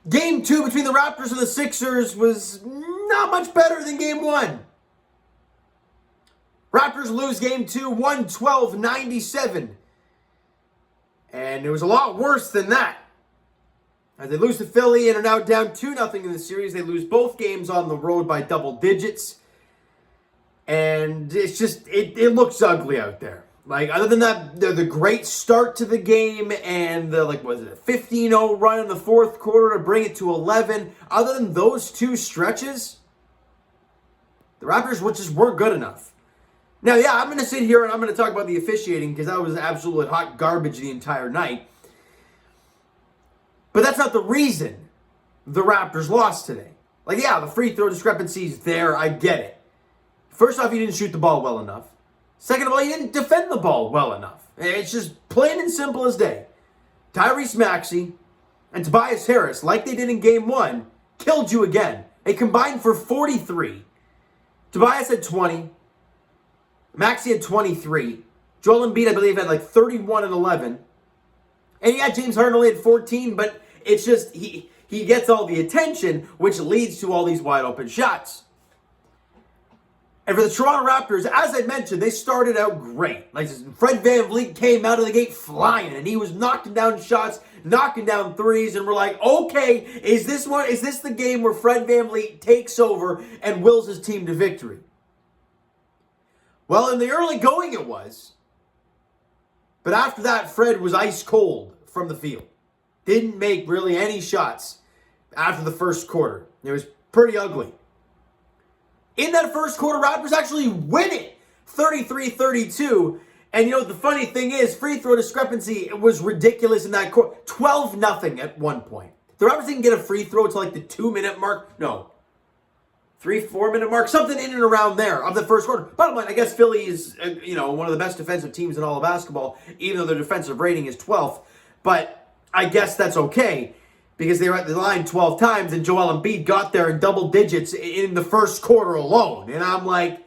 Game 2 between the Raptors and the Sixers was not much better than Game 1. Raptors lose Game 2, 112-97. And it was a lot worse than that. As they lose to Philly and are now down 2-0 in the series. They lose both games on the road by double digits. And it's just, it looks ugly out there. Like, other than that, the great start to the game and the, a 15-0 run in the fourth quarter to bring it to 11. Other than those two stretches, the Raptors just weren't good enough. Now, yeah, I'm going to sit here and I'm going to talk about the officiating because that was absolute hot garbage the entire night. But that's not the reason the Raptors lost today. Like, yeah, the free throw discrepancy is there. I get it. First off, you didn't shoot the ball well enough. Second of all, you didn't defend the ball well enough. It's just plain and simple as day. Tyrese Maxey and Tobias Harris, like they did in Game 1, killed you again. They combined for 43. Tobias had 20. Maxey had 23. Joel Embiid, I believe, had 31 and 11. And yeah, James Harden only had 14, but it's just he gets all the attention, which leads to all these wide open shots. And for the Toronto Raptors, as I mentioned, they started out great. Fred VanVleet came out of the gate flying, and he was knocking down shots, knocking down threes, and we're like, okay, is this the game where Fred VanVleet takes over and wills his team to victory? Well, in the early going it was. But after that, Fred was ice cold from the field. Didn't make really any shots after the first quarter. It was pretty ugly. In that first quarter, Raptors actually win it 33-32. And the funny thing is, free throw discrepancy was ridiculous in that quarter. 12-0 at one point. The Raptors didn't get a free throw until the 2-minute mark. No. 3-4 minute mark. Something in and around there of the first quarter. Bottom line, I guess Philly is, one of the best defensive teams in all of basketball, even though their defensive rating is 12th. But I guess that's okay. Because they were at the line 12 times and Joel Embiid got there in double digits in the first quarter alone. And I'm like,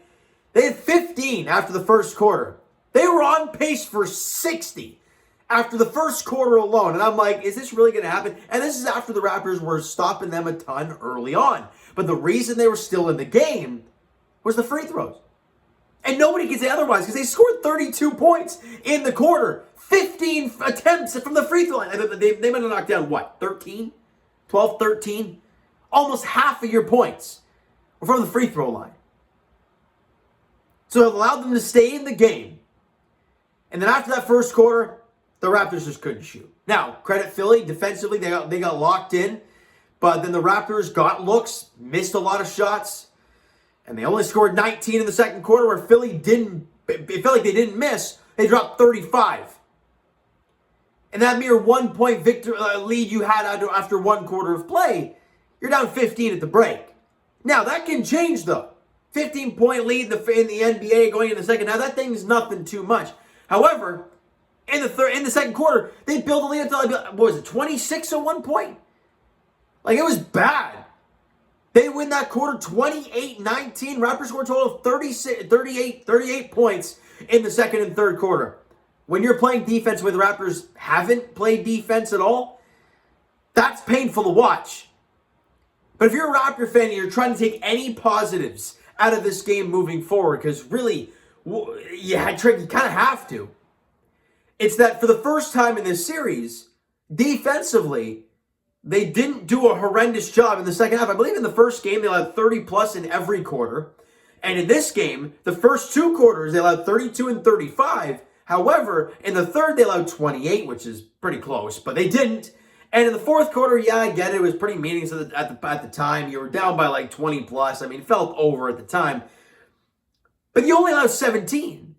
they had 15 after the first quarter. They were on pace for 60 after the first quarter alone. And I'm like, is this really going to happen? And this is after the Raptors were stopping them a ton early on. But the reason they were still in the game was the free throws. And nobody can say otherwise because they scored 32 points in the quarter. 15 attempts from the free throw line. They might have knocked down, 13? 12, 13? Almost half of your points were from the free throw line. So it allowed them to stay in the game. And then after that first quarter, the Raptors just couldn't shoot. Now, credit Philly. Defensively, they got locked in. But then the Raptors got looks, missed a lot of shots. And they only scored 19 in the second quarter where Philly it felt like they didn't miss. They dropped 35. And that mere 1 point lead you had after one quarter of play, you're down 15 at the break. Now, that can change, though. 15-point lead in the NBA going into the second half, that thing's nothing too much. However, in the second quarter, they built a lead until, 26 at one point? It was bad. They win that quarter 28-19. Raptors score a total of 38 points in the second and third quarter. When you're playing defense where the Raptors haven't played defense at all, that's painful to watch. But if you're a Raptor fan and you're trying to take any positives out of this game moving forward, because really, you kind of have to, it's that for the first time in this series, defensively, they didn't do a horrendous job in the second half. I believe in the first game, they allowed 30-plus in every quarter. And in this game, the first two quarters, they allowed 32 and 35. However, in the third, they allowed 28, which is pretty close, but they didn't. And in the fourth quarter, yeah, I get it. It was pretty meaningless at the time. You were down by 20-plus. I mean, it felt over at the time. But you only allowed 17.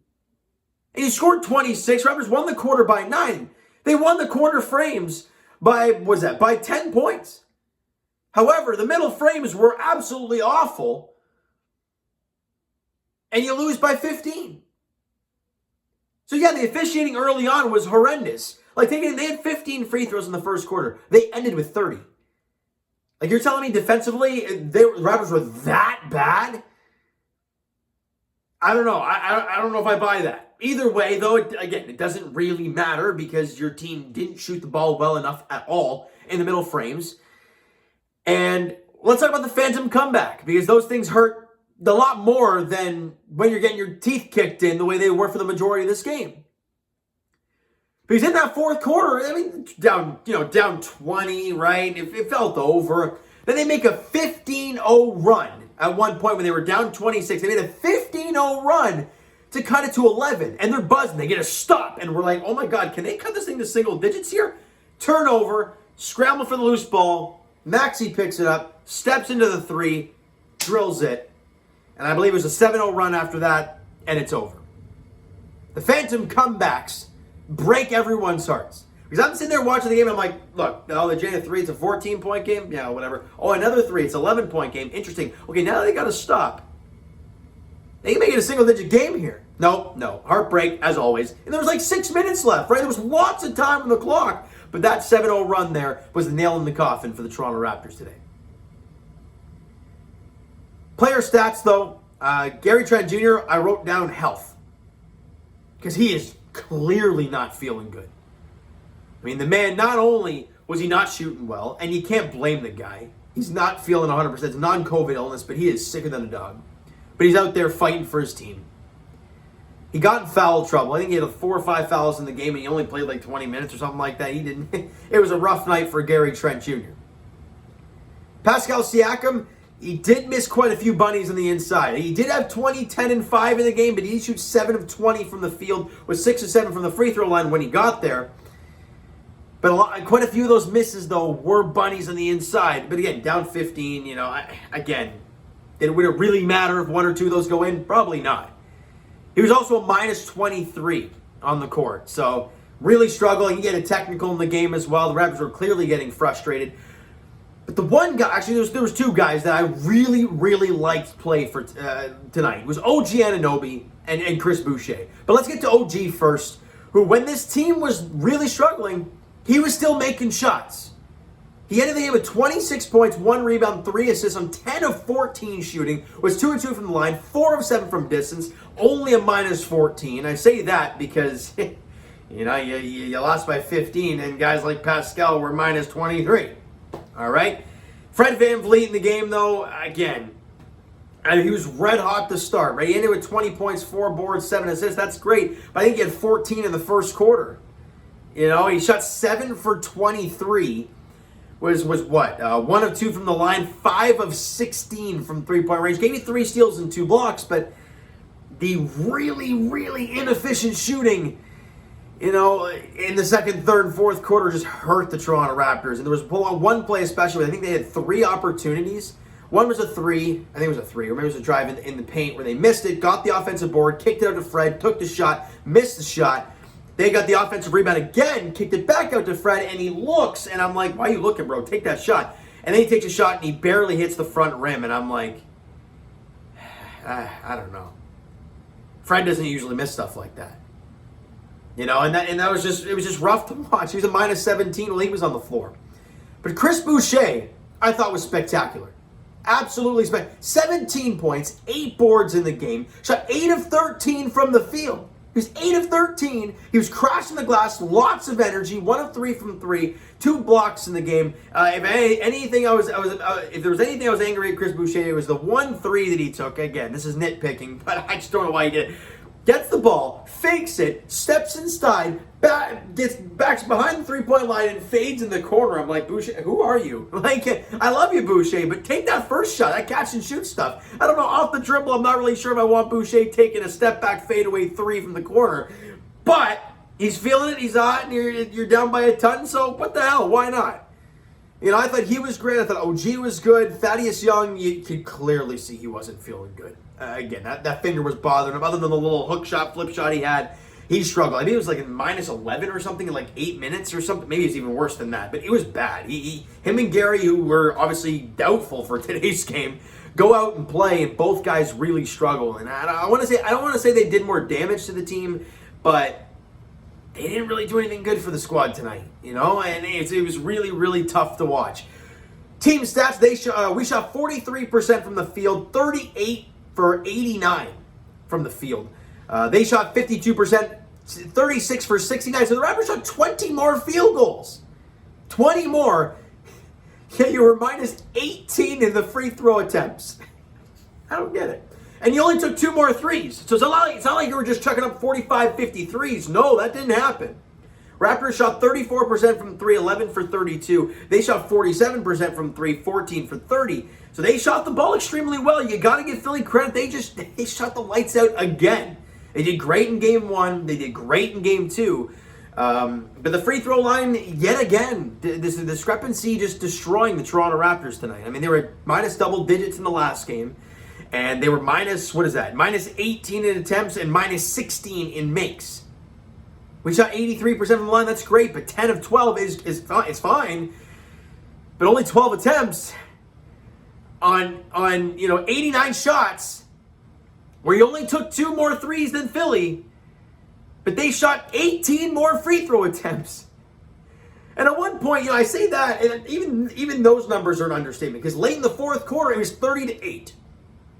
And you scored 26. Raptors won the quarter by 9. They won the quarter frames by 10 points. However, the middle frames were absolutely awful. And you lose by 15. So yeah, the officiating early on was horrendous. They had 15 free throws in the first quarter. They ended with 30. You're telling me defensively, the Raptors were that bad? I don't know. I don't know if I buy that. Either way, though, it doesn't really matter because your team didn't shoot the ball well enough at all in the middle frames. And let's talk about the phantom comeback, because those things hurt a lot more than when you're getting your teeth kicked in the way they were for the majority of this game. Because in that fourth quarter, I mean, down 20, right? It felt over. Then they make a 15-0 run at one point when they were down 26. They made a 15-0 run to cut it to 11, and they're buzzing. They get a stop, and we're like, oh my God, can they cut this thing to single digits here? Turnover, scramble for the loose ball. Maxey picks it up, steps into the three, drills it, and I believe it was a 7-0 run after that, and it's over. The phantom comebacks break everyone's hearts. Because I'm sitting there watching the game, and I'm like, look, the Jada 3, it's a 14-point game? Yeah, whatever. Oh, another 3, it's an 11-point game. Interesting. Okay, now they got to stop. They can make it a single-digit game here. No. Heartbreak, as always. And there was like 6 minutes left, right? There was lots of time on the clock. But that 7-0 run there was the nail in the coffin for the Toronto Raptors today. Player stats, though. Gary Trent Jr., I wrote down health. Because he is clearly not feeling good. I mean, the man, not only was he not shooting well, and you can't blame the guy. He's not feeling 100%. It's non-COVID illness, but he is sicker than a dog. But he's out there fighting for his team. He got in foul trouble. I think he had 4 or 5 fouls in the game, and he only played like 20 minutes or something like that. He didn't. It was a rough night for Gary Trent Jr. Pascal Siakam, he did miss quite a few bunnies on the inside. He did have 20, 10, and 5 in the game, but he did shoot 7 of 20 from the field with 6 or 7 from the free throw line when he got there. But quite a few of those misses, though, were bunnies on the inside. But again, down 15, would it really matter if 1 or 2 of those go in? Probably not. He was also a minus 23 on the court. So really struggling. He had a technical in the game as well. The Raptors were clearly getting frustrated. But the one guy, actually there was 2 guys that I really, really liked play for tonight. It was OG Anunoby and Chris Boucher. But let's get to OG first, who when this team was really struggling, he was still making shots. He ended the game with 26 points, 1 rebound, 3 assists on 10 of 14 shooting, was 2 of 2 from the line, 4 of 7 from distance, only a minus 14. I say that because, you lost by 15, and guys like Pascal were minus 23. All right? Fred VanVleet in the game, though, again, he was red hot to start, right? He ended with 20 points, 4 boards, 7 assists. That's great, but I think he had 14 in the first quarter. He shot 7 for 23. Was what? 1 of 2 from the line, 5 of 16 from three-point range. Gave me 3 steals and 2 blocks, but the really, really inefficient shooting, in the second, third, and fourth quarter just hurt the Toronto Raptors. And there was one play especially, I think they had 3 opportunities. One was a 3, I think it was a 3, or maybe it was a drive in the paint where they missed it, got the offensive board, kicked it out to Fred, took the shot, missed the shot. They got the offensive rebound again, kicked it back out to Fred, and he looks, and I'm like, why are you looking, bro? Take that shot. And then he takes a shot, and he barely hits the front rim, and I'm like, I don't know. Fred doesn't usually miss stuff like that. And that was just rough to watch. He was a minus 17 while he was on the floor. But Chris Boucher, I thought was spectacular. Absolutely spectacular. 17 points, 8 boards in the game, shot 8 of 13 from the field. He was 8 of 13. He was crashing the glass, lots of energy, 1 of 3 from 3, 2 blocks in the game. If there was anything I was angry at Chris Boucher, it was the 1 3 that he took. Again, this is nitpicking, but I just don't know why he did it. Gets the ball, fakes it, steps inside, backs behind the three-point line and fades in the corner. I'm like, Boucher, who are you? I love you, Boucher, but take that first shot, that catch and shoot stuff. I don't know, off the dribble, I'm not really sure if I want Boucher taking a step-back fadeaway 3 from the corner. But he's feeling it, he's hot, and you're down by a ton, so what the hell, why not? I thought he was great. I thought OG was good. Thaddeus Young, you could clearly see he wasn't feeling good. Again, that finger was bothering him. Other than the little hook shot, flip shot he had, he struggled. I think it was like in minus 11 or something in like 8 minutes or something. Maybe it's even worse than that. But it was bad. Him and Gary, who were obviously doubtful for today's game, go out and play, and both guys really struggle. And I don't want to say they did more damage to the team, but they didn't really do anything good for the squad tonight, and it was really, really tough to watch. Team stats, we shot 43% from the field, 38 for 89 from the field. They shot 52%, 36 for 69. So the Raptors shot 20 more field goals. 20 more. Yet you were minus 18 in the free throw attempts. I don't get it. And you only took 2 more threes. So it's not like you were just chucking up 45, 50 threes. No, that didn't happen. Raptors shot 34% from 3, 11 for 32. They shot 47% from 3, 14 for 30. So they shot the ball extremely well. You got to give Philly credit. They shot the lights out again. They did great in game 1. They did great in game 2. But the free throw line, yet again, this discrepancy just destroying the Toronto Raptors tonight. I mean, they were minus double digits in the last game. And they were minus 18 in attempts and minus 16 in makes. We shot 83% from the line. That's great, but 10 of 12 is fine. But only 12 attempts on 89 shots, where you only took 2 more threes than Philly, but they shot 18 more free throw attempts. And at one point, I say that, and even those numbers are an understatement, because late in the fourth quarter, it was 30-8.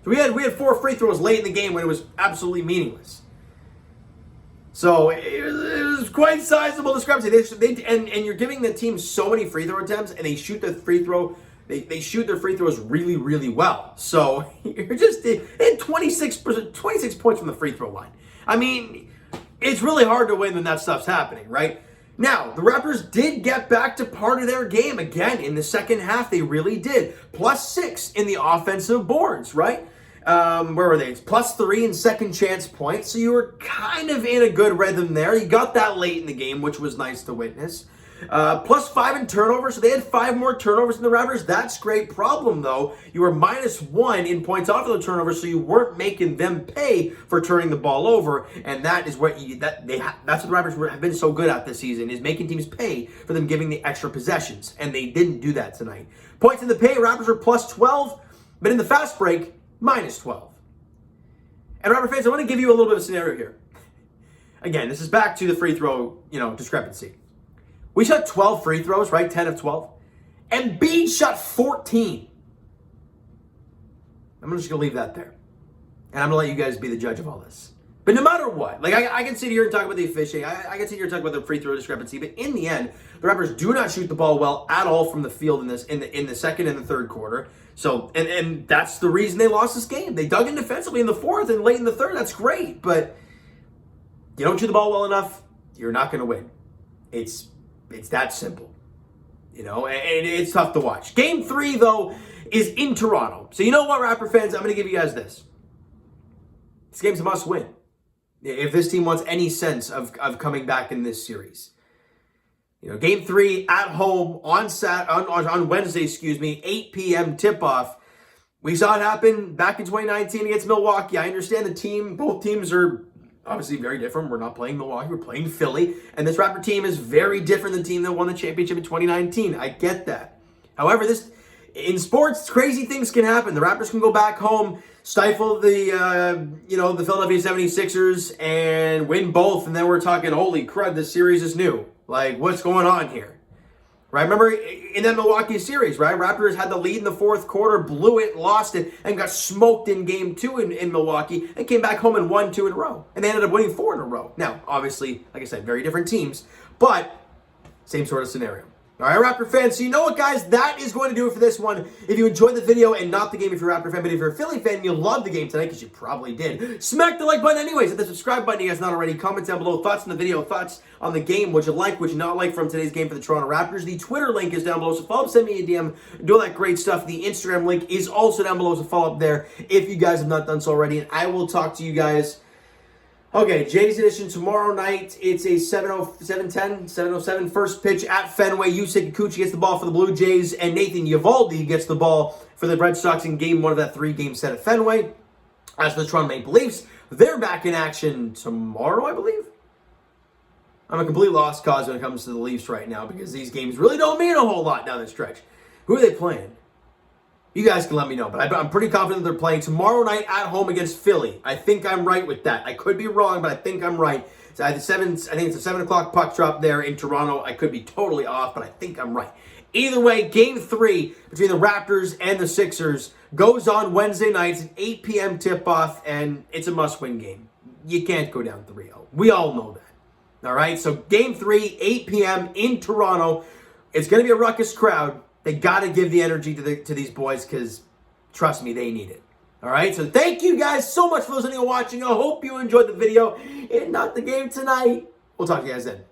So we had 4 free throws late in the game when it was absolutely meaningless. So it was quite sizable discrepancy. And you're giving the team so many free throw attempts, and they shoot the free throw. They shoot their free throws really, really well. So you're just at 26 points from the free throw line. I mean, it's really hard to win when that stuff's happening, right? Now, the Raptors did get back to part of their game again in the second half. They really did. +6 in the offensive boards, right? Where were they? +3 in second chance points. So you were kind of in a good rhythm there. You got that late in the game, which was nice to witness. +5 in turnovers. So they had 5 more turnovers than the Raptors. That's great. Problem, though, you were -1 in points off of the turnovers, so you weren't making them pay for turning the ball over. And that is what that's what the Raptors have been so good at this season, is making teams pay for them giving the extra possessions. And they didn't do that tonight. Points in the paint, Raptors were +12, but in the fast break, -12. And Raptor fans, I want to give you a little bit of a scenario here. Again, this is back to the free throw, discrepancy. We shot 12 free throws, right? 10 of 12. And Embiid shot 14. I'm just going to leave that there. And I'm going to let you guys be the judge of all this. But no matter what, I can sit here and talk about the officiating. I can sit here and talk about the free throw discrepancy. But in the end, the Raptors do not shoot the ball well at all from the field in the second and the third quarter. So, and that's the reason they lost this game. They dug in defensively in the fourth and late in the third. That's great. But you don't shoot the ball well enough, you're not going to win. It's that simple. And it's tough to watch. Game 3, though, is in Toronto. So you know what, Raptor fans? I'm going to give you guys this. This game's a must win if this team wants any sense of coming back in this series. Game 3 at home on Wednesday, 8 p.m. tip-off. We saw it happen back in 2019 against Milwaukee. I understand both teams are obviously very different. We're not playing Milwaukee, we're playing Philly. And this Raptor team is very different than the team that won the championship in 2019. I get that. However, in sports, crazy things can happen. The Raptors can go back home, stifle the Philadelphia 76ers, and win both. And then we're talking, holy crud, this series is new. What's going on here? Right? Remember in that Milwaukee series, right? Raptors had the lead in the fourth quarter, blew it, lost it, and got smoked in game 2 in Milwaukee, and came back home and won 2 in a row. And they ended up winning 4 in a row. Now, obviously, like I said, very different teams, but same sort of scenario. All right, Raptor fans, so you know what, guys? That is going to do it for this one. If you enjoyed the video, and not the game if you're a Raptor fan, but if you're a Philly fan and you love the game tonight, because you probably did, smack the like button anyways. Hit the subscribe button if you guys not already. Comment down below thoughts on the video, thoughts on the game, what you like, what you not like from today's game for the Toronto Raptors. The Twitter link is down below, so follow up, send me a DM, do all that great stuff. The Instagram link is also down below, so follow up there if you guys have not done so already. And I will talk to you guys. Okay, JD's edition tomorrow night. It's a 7:07 first pitch at Fenway. Yusei Kikuchi gets the ball for the Blue Jays, and Nathan Eovaldi gets the ball for the Red Sox in game 1 of that 3-game set at Fenway. As for the Toronto Maple Leafs, they're back in action tomorrow, I believe. I'm a complete lost cause when it comes to the Leafs right now, because these games really don't mean a whole lot down the stretch. Who are they playing? You guys can let me know, but I'm pretty confident they're playing tomorrow night at home against Philly. I think I'm right with that. I could be wrong, but I think I'm right. It's I think it's a 7 o'clock puck drop there in Toronto. I could be totally off, but I think I'm right. Either way, Game 3 between the Raptors and the Sixers goes on Wednesday night. It's an 8 p.m. tip-off, and it's a must-win game. You can't go down 3-0. We all know that. All right, so Game 3, 8 p.m. in Toronto. It's going to be a ruckus crowd. They got to give the energy to these boys because, trust me, they need it. All right, so thank you guys so much for listening and watching. I hope you enjoyed the video and not the game tonight. We'll talk to you guys then.